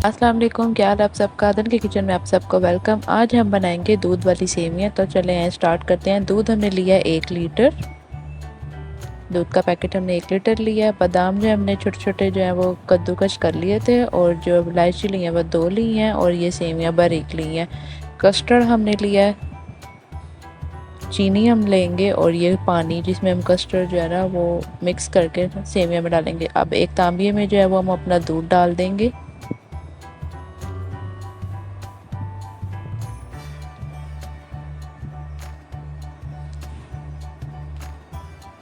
अस्सलाम वालेकुम, क्या हाल आप सबका। अदन के किचन में आप सबको वेलकम। आज हम बनाएंगे दूध वाली सेवियां। तो चले हैं स्टार्ट करते हैं। दूध हमने लिया है 1 लीटर। दूध का पैकेट हमने 1 लीटर लिया है। बादाम जो हमने छोटे छोटे जो है वो कद्दूकश कर लिए थे, और जो इलायची ली है वो 2 ली हैं, और ये सेवियां बारीक ली हैं। कस्टर्ड हमने लिया है। चीनी हम लेंगे, और ये पानी जिसमें हम कस्टर्ड जो है ना वो मिक्स करके सेवियां में डालेंगे। अब एक तांबे में जो है वो हम अपना दूध डाल देंगे।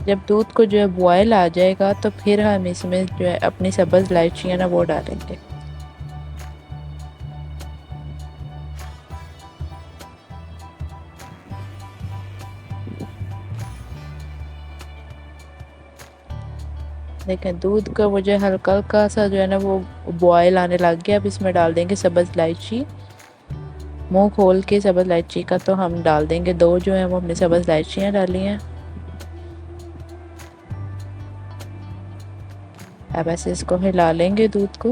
जब दूध को जो है बॉयल आ जाएगा तो फिर हम इसमें जो है अपनी सब्ज़ इलायचियाँ ना वो डालेंगे। देखें दूध का वो जो हल्का हल्का सा जो है ना वो बॉयल आने लग गया। अब इसमें डाल देंगे सब्ज़ इलायची। मुंह खोल के सब्ज़ इलायची का तो हम डाल देंगे। 2 जो है वो हमने सब्ज़ इलायचियाँ डाली हैं। अब ऐसे इसको हिला लेंगे दूध को।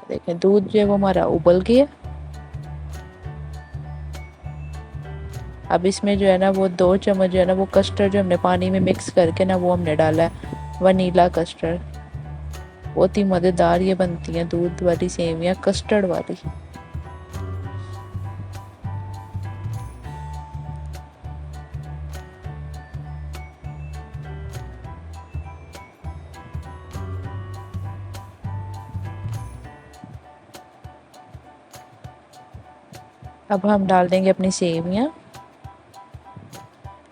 देखें दूध जो है वो हमारा उबल गया। अब इसमें जो है ना वो 2 चम्मच जो है ना वो कस्टर्ड जो हमने पानी में मिक्स करके ना वो हमने डाला है, वनीला कस्टर्ड। बहुत ही मज़ेदार ये बनती हैं दूध वाली सेवियां कस्टर्ड वाली। अब हम डाल देंगे अपनी सेवियां।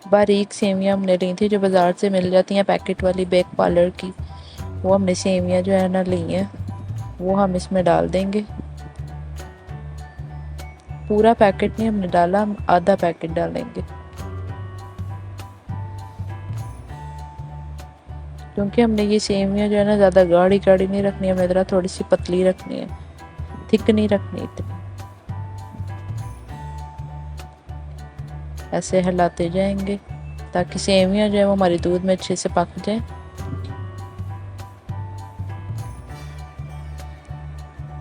बारीक सेवियां हमने ली थी जो बाज़ार से मिल जाती हैं, पैकेट वाली बेक पार्लर की। वो हमने सेवियां जो है ना ली हैं, वो हम इसमें डाल देंगे। पूरा पैकेट नहीं हमने डाला, हम आधा पैकेट डालेंगे, क्योंकि हमने ये सेवियां जो है ना ज़्यादा गाढ़ी गाढ़ी नहीं रखनी है, हमें ज़रा थोड़ी सी पतली रखनी है, थिक नहीं रखनी इतनी। ऐसे हिलाते जाएंगे ताकि सेवियां जो है वो हमारी दूध में अच्छे से पक जाए।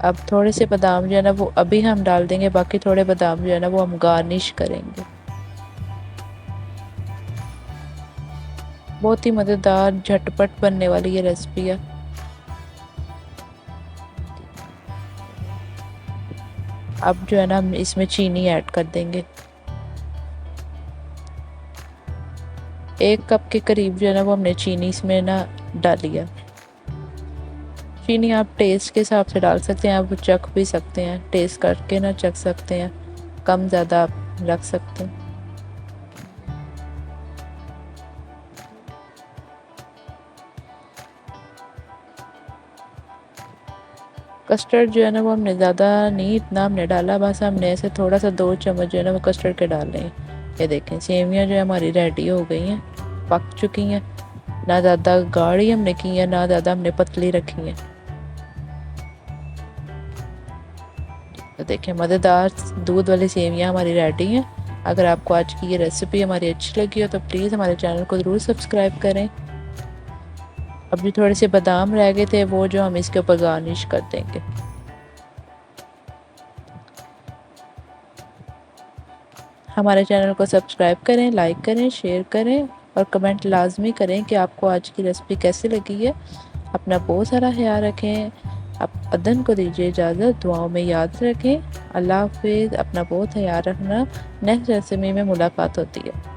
अब थोड़े से बादाम जो है ना वो अभी हम डाल देंगे, बाकी थोड़े बादाम जो है ना वो हम गार्निश करेंगे। बहुत ही मज़ेदार झटपट बनने वाली ये रेसिपी है। अब जो है ना हम इसमें चीनी ऐड कर देंगे। 1 कप के करीब जो है ना वो हमने चीनी इसमें ना डाली है। चीनी आप टेस्ट के हिसाब से डाल सकते हैं, आप चख भी सकते हैं, टेस्ट करके ना चख सकते हैं, कम ज़्यादा आप रख सकते हैं। कस्टर्ड जो है ना वो हमने ज़्यादा नहीं, इतना हमने डाला, बस हमने ऐसे थोड़ा सा 2 चम्मच जो है ना वो कस्टर्ड के डाल रहे हैं। ये देखें सेवियां जो है हमारी रेडी हो गई हैं, पक चुकी हैं। ना ज़्यादा गाढ़ी हमने की है, ना ज़्यादा हमने पतली रखी है। तो देखें मज़ेदार दूध वाली सेवियां हमारी रेडी हैं। अगर आपको आज की ये रेसिपी हमारी अच्छी लगी हो तो प्लीज़ हमारे चैनल को ज़रूर सब्सक्राइब करें। अब जो थोड़े से बादाम रह गए थे वो जो हम इसके ऊपर गार्निश कर देंगे। हमारे चैनल को सब्सक्राइब करें, लाइक करें, शेयर करें, और कमेंट लाजमी करें कि आपको आज की रेसिपी कैसी लगी है। अपना बहुत सारा ख्याल रखें। आप अदन को दीजिए इजाज़त, दुआओं में याद रखें। अल्लाह हाफिज़। अपना बहुत ख्याल रखना। नेक्स्ट रेसिपी में मुलाकात होती है।